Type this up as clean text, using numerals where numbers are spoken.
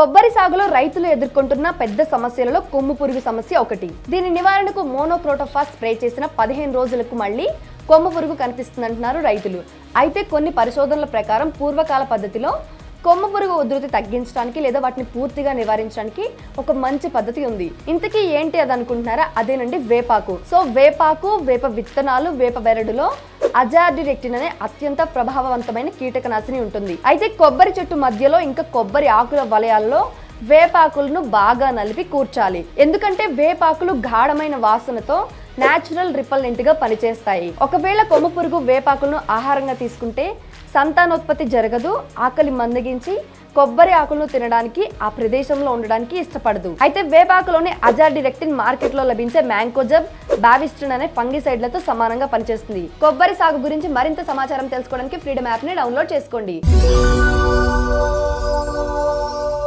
కొబ్బరి సాగులో రైతులు ఎదుర్కొంటున్న పెద్ద సమస్యలలో కొమ్ము పురుగు సమస్య ఒకటి. దీని నివారణకు మోనోక్రోటోఫాస్ స్ప్రే చేసిన 15 రోజులకు మళ్ళీ కొమ్ము పురుగు కనిపిస్తుందంటున్నారు రైతులు. అయితే కొన్ని పరిశోధనల ప్రకారం పూర్వకాల పద్ధతిలో కొమ్ము పురుగు ఉధృతి తగ్గించడానికి లేదా వాటిని పూర్తిగా నివారించడానికి ఒక మంచి పద్ధతి ఉంది. ఇంతకీ ఏంటి అది అనుకుంటున్నారా? అదేనండి వేపాకు. సో వేపాకు, వేప విత్తనాలు, వేప బెరడులో అజాడిరెక్టిన్ అనే అత్యంత ప్రభావవంతమైన కీటకనాశిని ఉంటుంది. అయితే కొబ్బరి చెట్టు మధ్యలో ఇంకా కొబ్బరి ఆకుల వలయాల్లో వేపాకులను బాగా నలిపి కూర్చాలి. ఎందుకంటే వేపాకులు గాఢమైన వాసనతో న్యాచురల్ రిపల్లెంట్ గా పనిచేస్తాయి. ఒకవేళ కొమ్ము పురుగు వేపాకులను ఆహారంగా తీసుకుంటే సంతానోత్పత్తి జరగదు, ఆకలి మందగించి కొబ్బరి ఆకులను తినడానికి ఆ ప్రదేశంలో ఉండడానికి ఇష్టపడదు. అయితే వేపాకులోని అజాడిరెక్టిన్ మార్కెట్లో లభించే మ్యాంకోజబ్, బావిస్ట్రిన్ అనే ఫంగిసైడ్లతో సమానంగా పనిచేస్తుంది. కొబ్బరి సాగు గురించి మరింత సమాచారం తెలుసుకోవడానికి ఫ్రీడమ్ యాప్ ని డౌన్లోడ్ చేసుకోండి.